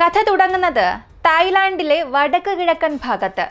കഥ തുടങ്ങുന്നത് തായ്ലാൻഡിലെ വടക്ക് കിഴക്കൻ ഭാഗത്ത്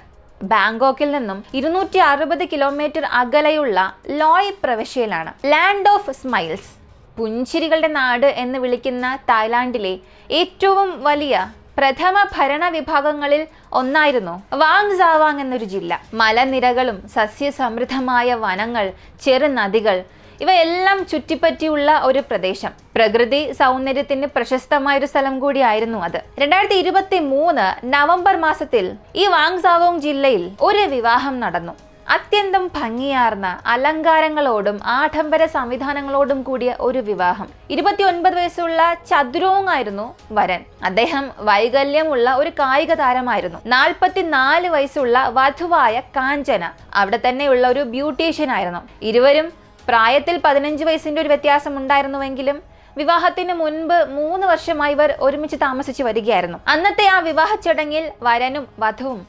ബാങ്കോക്കിൽ നിന്നും 260 കിലോമീറ്റർ അകലെയുള്ള ലോയ് പ്രവിശ്യയിലാണ്. ലാൻഡ് ഓഫ് സ്മൈൽസ്, പുഞ്ചിരികളുടെ നാട് എന്ന് വിളിക്കുന്ന തായ്ലാൻഡിലെ ഏറ്റവും വലിയ പ്രഥമ ഭരണ വിഭാഗങ്ങളിൽ ഒന്നായിരുന്നു വാങ് സാവാങ് എന്നൊരു ജില്ല. മലനിരകളും സസ്യസമൃദ്ധമായ വനങ്ങൾ, ചെറുനദികൾ ഇവയെല്ലാം ചുറ്റിപ്പറ്റിയുള്ള ഒരു പ്രദേശം. പ്രകൃതി സൗന്ദര്യത്തിന് പ്രശസ്തമായ ഒരു സ്ഥലം കൂടിയായിരുന്നു അത്. 2023 നവംബർ മാസത്തിൽ ഈ വാങ് സാവോങ് ജില്ലയിൽ ഒരു വിവാഹം നടന്നു. അത്യന്തം ഭംഗിയാർന്ന അലങ്കാരങ്ങളോടും ആഡംബര സംവിധാനങ്ങളോടും കൂടിയ ഒരു വിവാഹം. 29 വയസ്സുള്ള ചതുരോങ് ആയിരുന്നു വരൻ. അദ്ദേഹം വൈകല്യമുള്ള ഒരു കായിക താരമായിരുന്നു. 44 വയസ്സുള്ള വധുവായ കാഞ്ചന അവിടെ തന്നെയുള്ള ഒരു ബ്യൂട്ടീഷ്യൻ ആയിരുന്നു. ഇരുവരും പ്രായത്തിൽ 15 വയസ്സിന്റെ ഒരു വ്യത്യാസം ഉണ്ടായിരുന്നുവെങ്കിലും വിവാഹത്തിന് മുൻപ് 3 വർഷമായി ഇവർ ഒരുമിച്ച് താമസിച്ചു വരികയായിരുന്നു. അന്നത്തെ ആ വിവാഹ ചടങ്ങിൽ വരനും വധുവും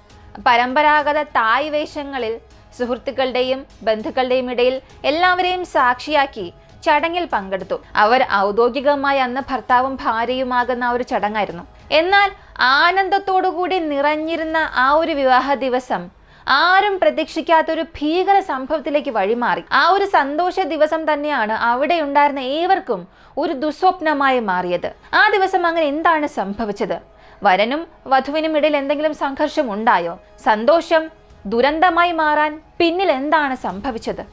പരമ്പരാഗത തായ് വേഷങ്ങളിൽ സുഹൃത്തുക്കളുടെയും ബന്ധുക്കളുടെയും ഇടയിൽ എല്ലാവരെയും സാക്ഷിയാക്കി ചടങ്ങിൽ പങ്കെടുത്തു. അവർ ഔദ്യോഗികമായി അന്ന് ഭർത്താവും ഭാര്യയുമാകുന്ന ഒരു ചടങ്ങായിരുന്നു. എന്നാൽ ആനന്ദത്തോടുകൂടി നിറഞ്ഞിരുന്ന ആ ഒരു വിവാഹ ദിവസം ആരും പ്രതീക്ഷിക്കാത്തൊരു ഭീകര സംഭവത്തിലേക്ക് വഴിമാറി. ആ ഒരു സന്തോഷ ദിവസം തന്നെയാണ് അവിടെ ഉണ്ടായിരുന്ന ഏവർക്കും ഒരു ദുസ്വപ്നമായി മാറിയത്. ആ ദിവസം അങ്ങനെ എന്താണ് സംഭവിച്ചത്? വരനും വധുവിനും ഇടയിൽ എന്തെങ്കിലും സംഘർഷം ഉണ്ടായോ? സന്തോഷം ദുരന്തമായി മാറാൻ പിന്നിൽ എന്താണ് സംഭവിച്ചത്?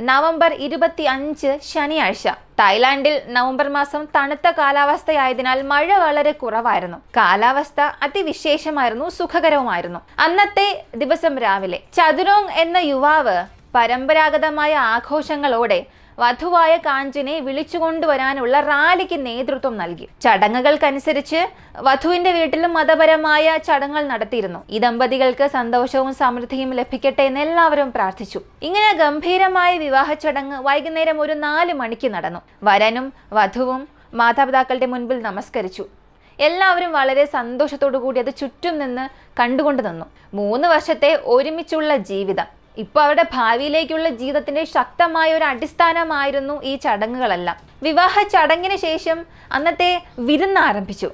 നവംബർ 25 ശനിയാഴ്ച. തായ്ലാൻഡിൽ നവംബർ മാസം തണുത്ത കാലാവസ്ഥയായതിനാൽ മഴ വളരെ കുറവായിരുന്നു. കാലാവസ്ഥ അതിവിശേഷമായിരുന്നു, സുഖകരവുമായിരുന്നു. അന്നത്തെ ദിവസം രാവിലെ ചതുരോങ് എന്ന യുവാവ് പരമ്പരാഗതമായ ആഘോഷങ്ങളോടെ വധുവായ കാഞ്ചനെ വിളിച്ചുകൊണ്ടുവരാനുള്ള റാലിക്ക് നേതൃത്വം നൽകി. ചടങ്ങുകൾക്കനുസരിച്ച് വധുവിന്റെ വീട്ടിലും മതപരമായ ചടങ്ങുകൾ നടത്തിയിരുന്നു. ഈ ദമ്പതികൾക്ക് സന്തോഷവും സമൃദ്ധിയും ലഭിക്കട്ടെ എന്ന് എല്ലാവരും പ്രാർത്ഥിച്ചു. ഇങ്ങനെ ഗംഭീരമായ വിവാഹ ചടങ്ങ് വൈകുന്നേരം ഒരു 4 മണിക്ക് നടന്നു. വരനും വധുവും മാതാപിതാക്കളുടെ മുൻപിൽ നമസ്കരിച്ചു. എല്ലാവരും വളരെ സന്തോഷത്തോടു കൂടി അത് ചുറ്റും നിന്ന് കണ്ടുകൊണ്ട് നിന്നു. 3 വർഷത്തെ ഒരുമിച്ചുള്ള ജീവിതം, ഇപ്പോൾ അവരുടെ ഭാവിയിലേക്കുള്ള ജീവിതത്തിന്റെ ശക്തമായ ഒരു അടിസ്ഥാനമായിരുന്നു ഈ ചടങ്ങുകളെല്ലാം. വിവാഹ ചടങ്ങിന് ശേഷം അന്നത്തെ വിരുന്ന് ആരംഭിച്ചു.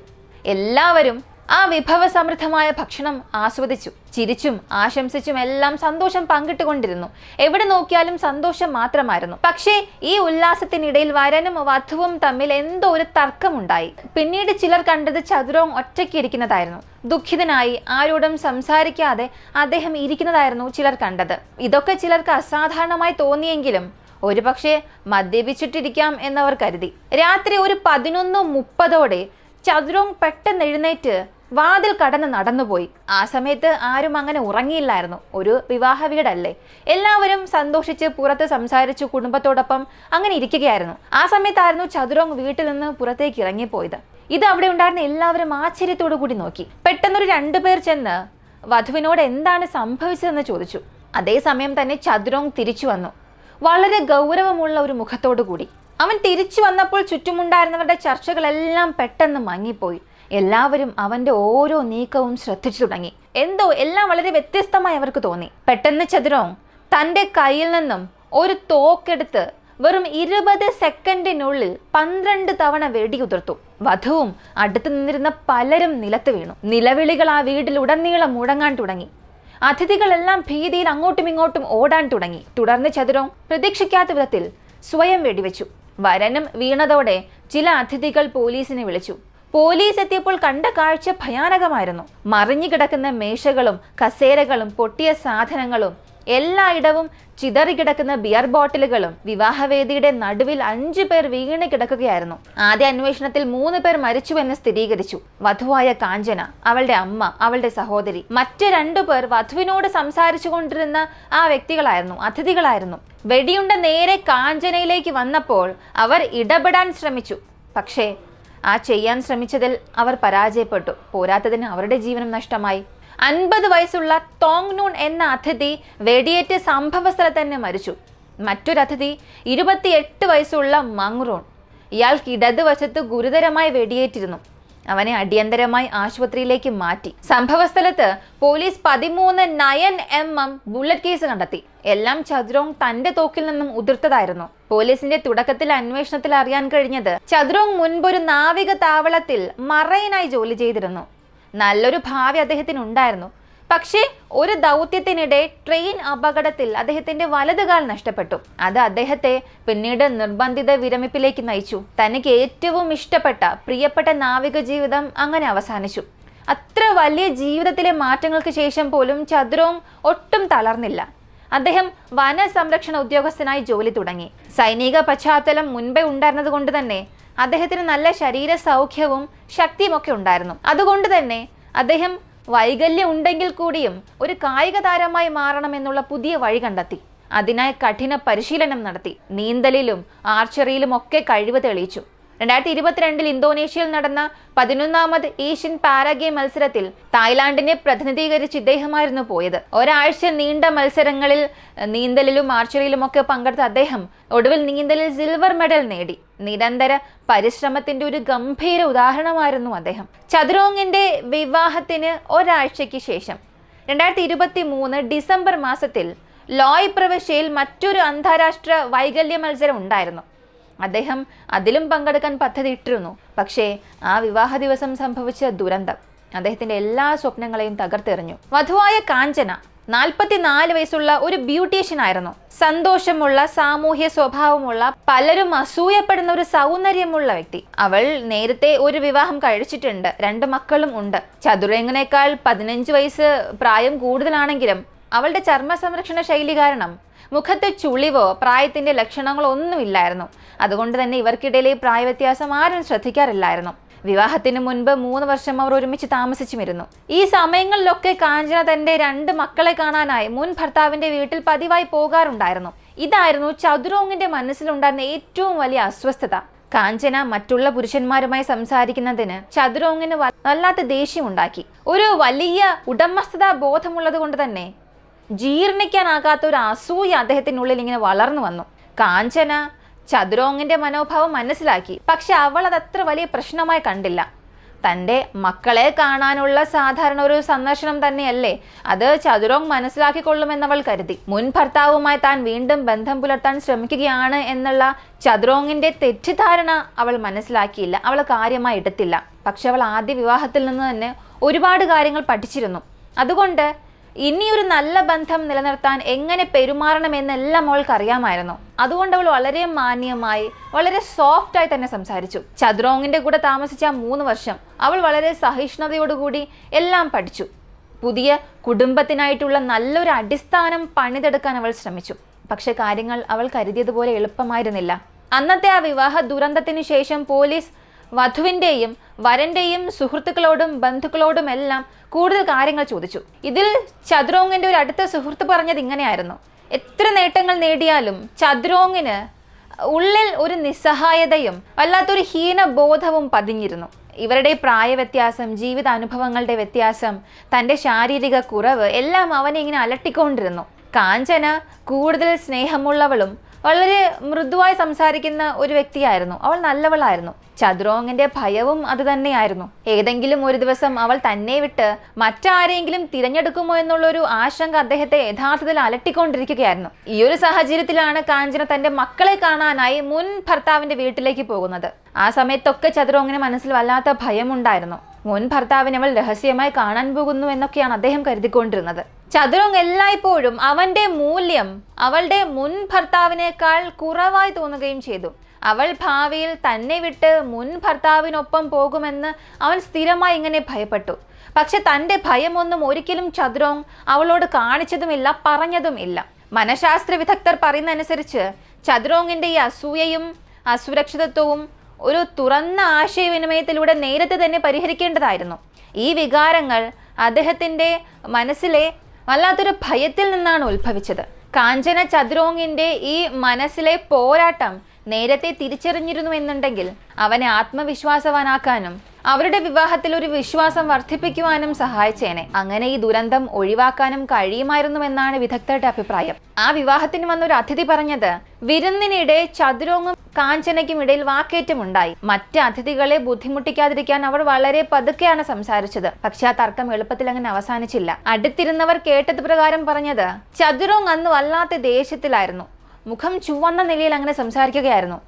എല്ലാവരും ആ വിഭവസമൃദ്ധമായ ഭക്ഷണം ആസ്വദിച്ചു. ചിരിച്ചും ആശംസിച്ചും എല്ലാം സന്തോഷം പങ്കിട്ടുകൊണ്ടിരുന്നു. എവിടെ നോക്കിയാലും സന്തോഷം മാത്രമായിരുന്നു. പക്ഷേ ഈ ഉല്ലാസത്തിനിടയിൽ വരനും വധുവും തമ്മിൽ എന്തോ ഒരു തർക്കമുണ്ടായി. പിന്നീട് ചിലർ കണ്ടത് ചതുരോങ് ഒറ്റയ്ക്ക് ഇരിക്കുന്നതായിരുന്നു. ദുഃഖിതനായി ആരോടും സംസാരിക്കാതെ അദ്ദേഹം ഇരിക്കുന്നതായിരുന്നു ചിലർ കണ്ടത്. ഇതൊക്കെ ചിലർക്ക് അസാധാരണമായി തോന്നിയെങ്കിലും ഒരുപക്ഷെ മദ്യപിച്ചിട്ടിരിക്കാം എന്നവർ കരുതി. രാത്രി ഒരു 11:30 ചതുരോങ് പെട്ടെന്ന് എഴുന്നേറ്റ് വാതിൽ കടന്ന് നടന്നുപോയി. ആ സമയത്ത് ആരും അങ്ങനെ ഉറങ്ങിയില്ലായിരുന്നു. ഒരു വിവാഹ വീടല്ലേ. എല്ലാവരും സന്തോഷിച്ച് പുറത്ത് സംസാരിച്ചു കുടുംബത്തോടൊപ്പം അങ്ങനെ ഇരിക്കുകയായിരുന്നു. ആ സമയത്തായിരുന്നു ചതുരോങ് വീട്ടിൽ നിന്ന് പുറത്തേക്ക് ഇറങ്ങിപ്പോയത്. ഇത് അവിടെ ഉണ്ടായിരുന്ന എല്ലാവരും ആശ്ചര്യത്തോടു കൂടി നോക്കി. പെട്ടെന്നൊരു 2 പേർ ചെന്ന് വധുവിനോട് എന്താണ് സംഭവിച്ചതെന്ന് ചോദിച്ചു. അതേസമയം തന്നെ ചതുരോങ് തിരിച്ചു വന്നു, വളരെ ഗൗരവമുള്ള ഒരു മുഖത്തോടു കൂടി. അവൻ തിരിച്ചു വന്നപ്പോൾ ചുറ്റുമുണ്ടായിരുന്നവരുടെ ചർച്ചകളെല്ലാം പെട്ടെന്ന് മങ്ങിപ്പോയി. എല്ലാവരും അവന്റെ ഓരോ നീക്കവും ശ്രദ്ധിച്ചു തുടങ്ങി. എന്തോ എല്ലാം വളരെ വ്യത്യസ്തമായി അവർക്ക് തോന്നി. പെട്ടെന്ന് ചതുരോങ് തന്റെ കയ്യിൽ നിന്നും ഒരു തോക്കെടുത്ത് വെറും 20 സെക്കൻഡിനുള്ളിൽ 12 തവണ വെടിയുതിർത്തു. വധുവും അടുത്തു നിന്നിരുന്ന പലരും നിലത്ത് വീണു. നിലവിളികൾ ആ വീട്ടിൽ ഉടനീളം മുഴങ്ങാൻ തുടങ്ങി. അതിഥികളെല്ലാം ഭീതിയിൽ അങ്ങോട്ടും ഇങ്ങോട്ടും ഓടാൻ തുടങ്ങി. തുടർന്ന് ചതുരോങ് പ്രതീക്ഷിക്കാത്ത വിധത്തിൽ സ്വയം വെടിവെച്ചു. വരനും വീണതോടെ ചില അതിഥികൾ പോലീസിനെ വിളിച്ചു. പോലീസ് എത്തിയപ്പോൾ കണ്ട കാഴ്ച ഭയാനകമായിരുന്നു. മറിഞ്ഞു കിടക്കുന്ന മേശകളും കസേരകളും പൊട്ടിയ സാധനങ്ങളും എല്ലായിടവും ചിതറിക്കിടക്കുന്ന ബിയർ ബോട്ടിലുകളും. വിവാഹവേദിയുടെ നടുവിൽ 5 പേർ വീണ് കിടക്കുകയായിരുന്നു. ആദ്യ അന്വേഷണത്തിൽ 3 പേർ മരിച്ചുവെന്ന് സ്ഥിരീകരിച്ചു. വധുവായ കാഞ്ചന, അവളുടെ അമ്മ, അവളുടെ സഹോദരി. മറ്റ് 2 പേർ വധുവിനോട് സംസാരിച്ചു കൊണ്ടിരുന്ന ആ വ്യക്തികളായിരുന്നു, അതിഥികളായിരുന്നു. വെടിയുണ്ട നേരെ കാഞ്ചനയിലേക്ക് വന്നപ്പോൾ അവർ ഇടപെടാൻ ശ്രമിച്ചു. പക്ഷേ ആ ചെയ്യാൻ ശ്രമിച്ചതിൽ അവർ പരാജയപ്പെട്ടു. പോരാത്തതിന് അവരുടെ ജീവനും നഷ്ടമായി. 50 വയസ്സുള്ള തോങ് നൂൺ എന്ന അതിഥി വെടിയേറ്റ് സംഭവ സ്ഥലത്ത് തന്നെ മരിച്ചു. മറ്റൊരു അതിഥി 28 വയസ്സുള്ള മങ്റോൺ. ഇയാൾക്ക് ഇടതുവശത്ത് ഗുരുതരമായി വെടിയേറ്റിരുന്നു. അവനെ അടിയന്തരമായി ആശുപത്രിയിലേക്ക് മാറ്റി. സംഭവസ്ഥലത്ത് പോലീസ് 13 9mm ബുള്ളറ്റ് കേസ് കണ്ടെത്തി. എല്ലാം ചതുരോങ് തന്റെ തോക്കിൽ നിന്നും ഉതിർത്തതായിരുന്നു. പോലീസിന്റെ തുടക്കത്തിൽ അന്വേഷണത്തിൽ അറിയാൻ കഴിഞ്ഞത് ചതുരോങ് മുൻപൊരു നാവിക താവളത്തിൽ മറൈനായി ജോലി ചെയ്തിരുന്നു. നല്ലൊരു ഭാവി അദ്ദേഹത്തിന് ഉണ്ടായിരുന്നു. പക്ഷേ ഒരു ദൗത്യത്തിനിടെ ട്രെയിൻ അപകടത്തിൽ അദ്ദേഹത്തിന്റെ വലതുകാൽ നഷ്ടപ്പെട്ടു. അത് അദ്ദേഹത്തെ പിന്നീട് നിർബന്ധിത വിരമിപ്പിലേക്ക് നയിച്ചു. തനിക്ക് ഏറ്റവും ഇഷ്ടപ്പെട്ട പ്രിയപ്പെട്ട നാവിക ജീവിതം അങ്ങനെ അവസാനിച്ചു. അത്ര വലിയ ജീവിതത്തിലെ മാറ്റങ്ങൾക്ക് ശേഷം പോലും ചതുരോങ് ഒട്ടും തളർന്നില്ല. അദ്ദേഹം വന സംരക്ഷണ ഉദ്യോഗസ്ഥനായി ജോലി തുടങ്ങി. സൈനിക പശ്ചാത്തലം മുൻപേ ഉണ്ടായിരുന്നത് കൊണ്ട് തന്നെ അദ്ദേഹത്തിന് നല്ല ശരീര സൗഖ്യവും ശക്തിയും ഒക്കെ ഉണ്ടായിരുന്നു. അതുകൊണ്ട് തന്നെ അദ്ദേഹം വൈകല്യം ഉണ്ടെങ്കിൽ കൂടിയും ഒരു കായിക താരമായി മാറണമെന്നുള്ള പുതിയ വഴി കണ്ടെത്തി. അതിനായി കഠിന പരിശീലനം നടത്തി. നീന്തലിലും ആർച്ചറിയിലും ഒക്കെ കഴിവ് തെളിയിച്ചു. 2022 ഇന്തോനേഷ്യയിൽ നടന്ന 11ാമത് ഏഷ്യൻ പാരാഗെയിം മത്സരത്തിൽ തായ്ലാന്റിനെ പ്രതിനിധീകരിച്ച് ഇദ്ദേഹമായിരുന്നു പോയത്. ഒരാഴ്ച നീണ്ട മത്സരങ്ങളിൽ നീന്തലിലും ആർച്ചറിയിലും ഒക്കെ പങ്കെടുത്ത അദ്ദേഹം ഒടുവിൽ നീന്തലിൽ സിൽവർ മെഡൽ നേടി. നിരന്തര പരിശ്രമത്തിന്റെ ഒരു ഗംഭീര ഉദാഹരണമായിരുന്നു അദ്ദേഹം. ചതുരോങ്ങിന്റെ വിവാഹത്തിന് ഒരാഴ്ചയ്ക്ക് ശേഷം 2023 ഡിസംബർ മാസത്തിൽ ലോയ് പ്രവിശ്യയിൽ മറ്റൊരു അന്താരാഷ്ട്ര വൈകല്യ മത്സരം ഉണ്ടായിരുന്നു. അദ്ദേഹം അതിലും പങ്കെടുക്കാൻ പദ്ധതി ഇട്ടിരുന്നു. പക്ഷേ ആ വിവാഹ ദിവസം സംഭവിച്ച ദുരന്തം അദ്ദേഹത്തിന്റെ എല്ലാ സ്വപ്നങ്ങളെയും തകർത്തെറിഞ്ഞു. വധുവായ കാഞ്ചന 44 വയസ്സുള്ള ഒരു ബ്യൂട്ടീഷ്യൻ ആയിരുന്നു. സന്തോഷമുള്ള, സാമൂഹ്യ സ്വഭാവമുള്ള, പലരും അസൂയപ്പെടുന്ന ഒരു സൗന്ദര്യമുള്ള വ്യക്തി. അവൾ നേരത്തെ ഒരു വിവാഹം കഴിച്ചിട്ടുണ്ട്. 2 മക്കളും ഉണ്ട്. ചതുരംഗിനേക്കാൾ 15 വയസ്സ് പ്രായം കൂടുതലാണെങ്കിലും അവളുടെ ചർമ്മ സംരക്ഷണ ശൈലി കാരണം മുഖത്ത് ചുളിവോ പ്രായത്തിന്റെ ലക്ഷണങ്ങളോ ഒന്നുമില്ലായിരുന്നു. അതുകൊണ്ട് തന്നെ ഇവർക്കിടയിലെ പ്രായ വ്യത്യാസം ആരും ശ്രദ്ധിക്കാറില്ലായിരുന്നു. വിവാഹത്തിന് മുൻപ് 3 വർഷം അവർ ഒരുമിച്ച് താമസിച്ചുമിരുന്നു. ഈ സമയങ്ങളിലൊക്കെ കാഞ്ചന തന്റെ 2 മക്കളെ കാണാനായി മുൻ ഭർത്താവിന്റെ വീട്ടിൽ പതിവായി പോകാറുണ്ടായിരുന്നു. ഇതായിരുന്നു ചതുരോങ്ങിന്റെ മനസ്സിലുണ്ടായിരുന്ന ഏറ്റവും വലിയ അസ്വസ്ഥത. കാഞ്ചന മറ്റുള്ള പുരുഷന്മാരുമായി സംസാരിക്കുന്നതിന് ചതുരോങ്ങിന് വല്ലാത്ത ദേഷ്യമുണ്ടാക്കി. ഒരു വലിയ ഉടമസ്ഥതാ ബോധമുള്ളത് കൊണ്ട് തന്നെ ജീർണിക്കാനാകാത്ത ഒരു അസൂയ അദ്ദേഹത്തിനുള്ളിൽ ഇങ്ങനെ വളർന്നു വന്നു. കാഞ്ചന ചതുരോങ്ങിന്റെ മനോഭാവം മനസ്സിലാക്കി. പക്ഷെ അവൾ അതത്ര വലിയ പ്രശ്നമായി കണ്ടില്ല. തൻ്റെ മക്കളെ കാണാനുള്ള സാധാരണ ഒരു സന്ദർശനം തന്നെയല്ലേ, അത് ചതുരോങ് മനസ്സിലാക്കിക്കൊള്ളുമെന്നവൾ കരുതി. മുൻ ഭർത്താവുമായി താൻ വീണ്ടും ബന്ധം പുലർത്താൻ ശ്രമിക്കുകയാണ് എന്നുള്ള ചതുരോങ്ങിന്റെ തെറ്റിദ്ധാരണ അവൾ മനസ്സിലാക്കിയില്ല. അവൾ കാര്യമായി എടുത്തില്ല. പക്ഷെ അവൾ ആദ്യ വിവാഹത്തിൽ നിന്ന് തന്നെ ഒരുപാട് കാര്യങ്ങൾ പഠിച്ചിരുന്നു. അതുകൊണ്ട് ഇനിയൊരു നല്ല ബന്ധം നിലനിർത്താൻ എങ്ങനെ പെരുമാറണമെന്നെല്ലാം അവൾക്ക് അറിയാമായിരുന്നു. അതുകൊണ്ട് അവൾ വളരെ മാന്യമായി, വളരെ സോഫ്റ്റായി തന്നെ സംസാരിച്ചു. ചതുരോങ്ങിന്റെ കൂടെ താമസിച്ച 3 വർഷം അവൾ വളരെ സഹിഷ്ണുതയോടുകൂടി എല്ലാം പഠിച്ചു. പുതിയ കുടുംബത്തിനായിട്ടുള്ള നല്ലൊരു അടിസ്ഥാനം പണിതെടുക്കാൻ അവൾ ശ്രമിച്ചു. പക്ഷെ കാര്യങ്ങൾ അവൾ കരുതിയതുപോലെ എളുപ്പമായിരുന്നില്ല. അന്നത്തെ ആ വിവാഹ ദുരന്തത്തിന് ശേഷം പോലീസ് വധുവിൻ്റെയും വരന്റെയും സുഹൃത്തുക്കളോടും ബന്ധുക്കളോടും എല്ലാം കൂടുതൽ കാര്യങ്ങൾ ചോദിച്ചു. ഇതിൽ ചതുരോങ്ങിന്റെ ഒരു അടുത്ത സുഹൃത്ത് പറഞ്ഞത് ഇങ്ങനെയായിരുന്നു: എത്ര നേട്ടങ്ങൾ നേടിയാലും ചതുരോങ്ങിന് ഉള്ളിൽ ഒരു നിസ്സഹായതയും വല്ലാത്തൊരു ഹീനബോധവും പതിഞ്ഞിരുന്നു. ഇവരുടെ പ്രായ വ്യത്യാസം, ജീവിതാനുഭവങ്ങളുടെ വ്യത്യാസം, തൻ്റെ ശാരീരിക കുറവ് എല്ലാം അവനെ ഇങ്ങനെ അലട്ടിക്കൊണ്ടിരുന്നു. കാഞ്ചന കൂടുതൽ സ്നേഹമുള്ളവളും വളരെ മൃദുവായി സംസാരിക്കുന്ന ഒരു വ്യക്തിയായിരുന്നു. അവൾ നല്ലവളായിരുന്നു. ചതുരോങ്ങിന്റെ ഭയവും അത് തന്നെയായിരുന്നു. ഏതെങ്കിലും ഒരു ദിവസം അവൾ തന്നെ വിട്ട് മറ്റാരെങ്കിലും തിരഞ്ഞെടുക്കുമോ എന്നുള്ളൊരു ആശങ്ക അദ്ദേഹത്തെ യഥാർത്ഥത്തിൽ അലട്ടിക്കൊണ്ടിരിക്കുകയായിരുന്നു. ഈ ഒരു സാഹചര്യത്തിലാണ് കാഞ്ചന തന്റെ മക്കളെ കാണാനായി മുൻ ഭർത്താവിന്റെ വീട്ടിലേക്ക് പോകുന്നത്. ആ സമയത്തൊക്കെ ചതുരോങ്ങിന് മനസ്സിൽ വല്ലാത്ത ഭയമുണ്ടായിരുന്നു. മുൻ ഭർത്താവിനെ അവൾ രഹസ്യമായി കാണാൻ പോകുന്നു എന്നൊക്കെയാണ് അദ്ദേഹം കരുതിക്കൊണ്ടിരുന്നത്. ചതുരോങ് എല്ലായ്പ്പോഴും അവന്റെ മൂല്യം അവളുടെ മുൻ ഭർത്താവിനേക്കാൾ കുറവായി തോന്നുകയും ചെയ്തു. അവൾ ഭാവിയിൽ തന്നെ വിട്ട് മുൻ ഭർത്താവിനൊപ്പം പോകുമെന്ന് അവൻ സ്ഥിരമായി ഇങ്ങനെ ഭയപ്പെട്ടു. പക്ഷെ തൻ്റെ ഭയമൊന്നും ഒരിക്കലും ചതുരോങ് അവളോട് കാണിച്ചതുമില്ല, പറഞ്ഞതുമില്ല. മനഃശാസ്ത്ര വിദഗ്ധർ പറയുന്നതനുസരിച്ച് ചതുരോങ്ങിന്റെ ഈ അസൂയയും അസുരക്ഷിതത്വവും ഒരു തുറന്ന ആശയവിനിമയത്തിലൂടെ നേരത്തെ തന്നെ പരിഹരിക്കേണ്ടതായിരുന്നു. ഈ വികാരങ്ങൾ അദ്ദേഹത്തിൻ്റെ മനസ്സിലെ വല്ലാത്തൊരു ഭയത്തിൽ നിന്നാണ് ഉത്ഭവിച്ചത്. കാഞ്ചന ചതുരോങ്ങിന്റെ ഈ മനസ്സിലെ പോരാട്ടം നേരത്തെ തിരിച്ചറിഞ്ഞിരുന്നു എന്നുണ്ടെങ്കിൽ അവനെ ആത്മവിശ്വാസവാനാക്കാനും അവരുടെ വിവാഹത്തിൽ ഒരു വിശ്വാസം വർദ്ധിപ്പിക്കുവാനും സഹായിച്ചേനെ. അങ്ങനെ ഈ ദുരന്തം ഒഴിവാക്കാനും കഴിയുമായിരുന്നുവെന്നാണ് വിദഗ്ധരുടെ അഭിപ്രായം. ആ വിവാഹത്തിന് വന്നൊരു അതിഥി പറഞ്ഞത്, വിരുന്നിനിടെ ചതുരോങ്ങും കാഞ്ചനയ്ക്കും ഇടയിൽ വാക്കേറ്റമുണ്ടായി. മറ്റ് അതിഥികളെ ബുദ്ധിമുട്ടിക്കാതിരിക്കാൻ അവർ വളരെ പതുക്കെയാണ് സംസാരിച്ചത്. പക്ഷെ ആ തർക്കം എളുപ്പത്തിൽ അങ്ങനെ അവസാനിച്ചില്ല. അടുത്തിരുന്നവർ കേട്ടത് പ്രകാരം പറഞ്ഞത്, ചതുരോങ് അന്ന് വല്ലാത്ത ദേഷ്യത്തിലായിരുന്നു. മുഖം ചുവന്ന നിലയിൽ അങ്ങനെ സംസാരിക്കുകയായിരുന്നു.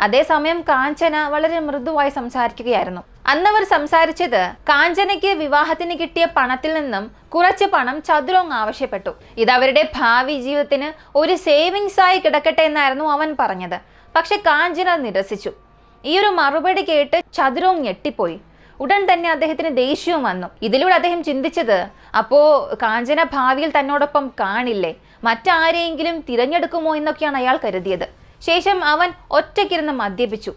അതേസമയം കാഞ്ചന വളരെ മൃദുവായി സംസാരിക്കുകയായിരുന്നു. അന്നവർ സംസാരിച്ചത് കാഞ്ചനയ്ക്ക് വിവാഹത്തിന് കിട്ടിയ പണത്തിൽ നിന്നും കുറച്ച് പണം ചതുരോങ് ആവശ്യപ്പെട്ടു. ഇത് അവരുടെ ഭാവി ജീവിതത്തിന് ഒരു സേവിങ്സ് ആയി കിടക്കട്ടെ എന്നായിരുന്നു അവൻ പറഞ്ഞത്. പക്ഷെ കാഞ്ചന നിരസിച്ചു. ഈ ഒരു മറുപടി കേട്ട് ചതുരോങ് ഞെട്ടിപ്പോയി. ഉടൻ തന്നെ അദ്ദേഹത്തിന് ദേഷ്യവും വന്നു. ഇതിലൂടെ അദ്ദേഹം ചിന്തിച്ചത്, അപ്പോ കാഞ്ചന ഭാവിയിൽ തന്നോടൊപ്പം കാണില്ലേ, മറ്റാരെയെങ്കിലും തിരഞ്ഞെടുക്കുമോ എന്നൊക്കെയാണ് അയാൾ കരുതിയത്. ശേഷം അവൻ ഒറ്റയ്ക്കിരുന്ന് മദ്യപിച്ചു.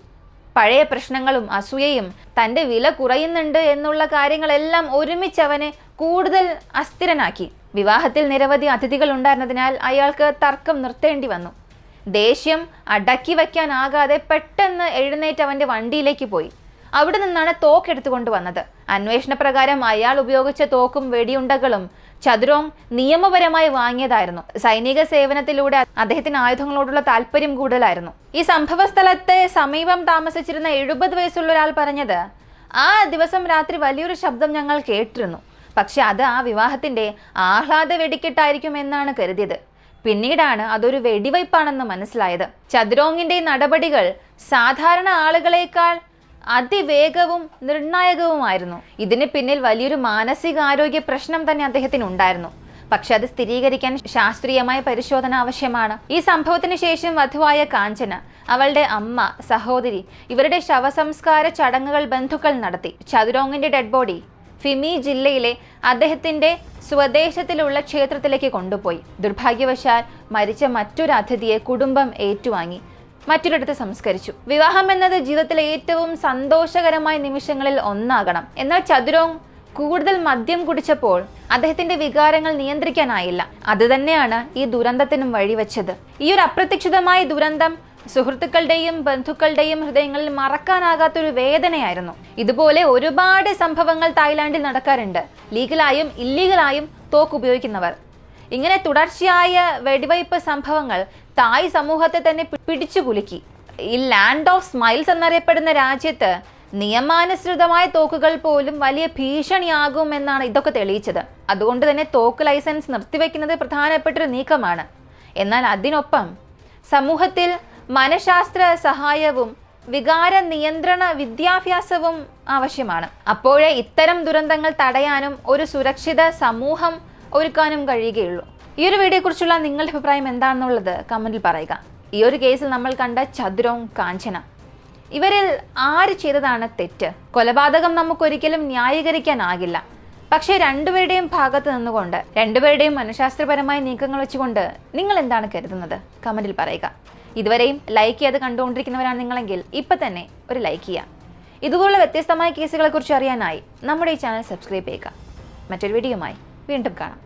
പഴയ പ്രശ്നങ്ങളും അസൂയയും തൻ്റെ വില കുറയുന്നുണ്ട് എന്നുള്ള കാര്യങ്ങളെല്ലാം ഒരുമിച്ച് അവനെ കൂടുതൽ അസ്ഥിരനാക്കി. വിവാഹത്തിൽ നിരവധി അതിഥികൾ ഉണ്ടായിരുന്നതിനാൽ അയാൾക്ക് തർക്കം നിർത്തേണ്ടി വന്നു. ദേഷ്യം അടക്കി വയ്ക്കാനാകാതെ പെട്ടെന്ന് എഴുന്നേറ്റ് അവൻ്റെ വണ്ടിയിലേക്ക് പോയി. അവിടെ നിന്നാണ് തോക്കെടുത്തുകൊണ്ട് വന്നത്. അന്വേഷണപ്രകാരം അയാൾ ഉപയോഗിച്ച തോക്കും വെടിയുണ്ടകളും ചതുരോങ് നിയമപരമായി വാങ്ങിയതായിരുന്നു. സൈനിക സേവനത്തിലൂടെ അദ്ദേഹത്തിന് ആയുധങ്ങളോടുള്ള താല്പര്യം കൂടുതലായിരുന്നു. ഈ സംഭവ സ്ഥലത്തെ സമീപം താമസിച്ചിരുന്ന 70 വയസ്സുള്ള ഒരാൾ പറഞ്ഞത്, ആ ദിവസം രാത്രി വലിയൊരു ശബ്ദം ഞങ്ങൾ കേട്ടിരുന്നു. പക്ഷെ അത് ആ വിവാഹത്തിന്റെ ആഹ്ലാദ വെടിക്കെട്ടായിരിക്കും എന്നാണ് കരുതിയത്. പിന്നീടാണ് അതൊരു വെടിവയ്പ്പാണെന്ന് മനസ്സിലായത്. ചതുരോങ്ങിന്റെ നടപടികൾ സാധാരണ ആളുകളെക്കാൾ അതിവേഗവും നിർണായകവുമായിരുന്നു. ഇതിന് പിന്നിൽ വലിയൊരു മാനസികാരോഗ്യ പ്രശ്നം തന്നെ അദ്ദേഹത്തിന് ഉണ്ടായിരുന്നു. പക്ഷെ അത് സ്ഥിരീകരിക്കാൻ ശാസ്ത്രീയമായ പരിശോധന ആവശ്യമാണ്. ഈ സംഭവത്തിന് ശേഷം വധുവായ കാഞ്ചന, അവളുടെ അമ്മ, സഹോദരി ഇവരുടെ ശവസംസ്കാര ചടങ്ങുകൾ ബന്ധുക്കൾ നടത്തി. ചതുരോങ്ങിന്റെ ഡെഡ് ബോഡി ഫിമി ജില്ലയിലെ അദ്ദേഹത്തിന്റെ സ്വദേശത്തിലുള്ള ക്ഷേത്രത്തിലേക്ക് കൊണ്ടുപോയി. ദുർഭാഗ്യവശാൽ മരിച്ച മറ്റൊരു അതിഥിയെ കുടുംബം ഏറ്റുവാങ്ങി മറ്റൊരിടത്ത് സംസ്കരിച്ചു. വിവാഹം എന്നത് ജീവിതത്തിലെ ഏറ്റവും സന്തോഷകരമായ നിമിഷങ്ങളിൽ ഒന്നാകണം. എന്നാൽ ചതുരോങ് കൂടുതൽ മദ്യം കുടിച്ചപ്പോൾ അദ്ദേഹത്തിന്റെ വികാരങ്ങൾ നിയന്ത്രിക്കാനായില്ല. അതുതന്നെയാണ് ഈ ദുരന്തത്തിനും വഴിവെച്ചത്. ഈ ഒരു അപ്രതീക്ഷിതമായ ദുരന്തം സുഹൃത്തുക്കളുടെയും ബന്ധുക്കളുടെയും ഹൃദയങ്ങളിൽ മറക്കാനാകാത്തൊരു വേദനയായിരുന്നു. ഇതുപോലെ ഒരുപാട് സംഭവങ്ങൾ തായ്ലാൻഡിൽ നടക്കാറുണ്ട്. ലീഗലായും ഇല്ലീഗലായും തോക്ക് ഉപയോഗിക്കുന്നവർ. ഇങ്ങനെ തുടർച്ചയായ വെടിവയ്പ് സംഭവങ്ങൾ തായ് സമൂഹത്തെ തന്നെ പിടിച്ചുകുലുക്കി. ഈ ലാൻഡ് ഓഫ് സ്മൈൽസ് എന്നറിയപ്പെടുന്ന രാജ്യത്ത് നിയമാനുസൃതമായ തോക്കുകൾ പോലും വലിയ ഭീഷണിയാകുമെന്നാണ് ഇതൊക്കെ തെളിയിച്ചത്. അതുകൊണ്ട് തന്നെ തോക്ക് ലൈസൻസ് നിർത്തിവെക്കുന്നത് പ്രധാനപ്പെട്ടൊരു നീക്കമാണ്. എന്നാൽ അതിനൊപ്പം സമൂഹത്തിൽ മനഃശാസ്ത്ര സഹായവും വികാര നിയന്ത്രണ വിദ്യാഭ്യാസവും ആവശ്യമാണ്. അപ്പോഴേ ഇത്തരം ദുരന്തങ്ങൾ തടയാനും ഒരു സുരക്ഷിത സമൂഹം ഒരുക്കാനും കഴിയുകയുള്ളൂ. ഈ ഒരു വീഡിയോയെ കുറിച്ചുള്ള നിങ്ങളുടെ അഭിപ്രായം എന്താണെന്നുള്ളത് കമന്റിൽ പറയുക. ഈ ഒരു കേസിൽ നമ്മൾ കണ്ട ചതുരോങ്, കാഞ്ചന ഇവരിൽ ആര് ചെയ്തതാണ് തെറ്റ്? കൊലപാതകം നമുക്കൊരിക്കലും ന്യായീകരിക്കാനാകില്ല. പക്ഷേ രണ്ടുപേരുടെയും ഭാഗത്ത് നിന്നുകൊണ്ട്, രണ്ടുപേരുടെയും മനഃശാസ്ത്രപരമായ നീക്കങ്ങൾ വെച്ചുകൊണ്ട് നിങ്ങൾ എന്താണ് കരുതുന്നത്? കമന്റിൽ പറയുക. ഇതുവരെയും ലൈക്ക് ചെയ്ത് കണ്ടുകൊണ്ടിരിക്കുന്നവരാണ് നിങ്ങളെങ്കിൽ ഇപ്പം തന്നെ ഒരു ലൈക്ക് ചെയ്യുക. ഇതുപോലുള്ള വ്യത്യസ്തമായ കേസുകളെക്കുറിച്ച് അറിയാനായി നമ്മുടെ ഈ ചാനൽ സബ്സ്ക്രൈബ് ചെയ്യുക. മറ്റൊരു വീഡിയോയുമായി വീണ്ടും കാണാം.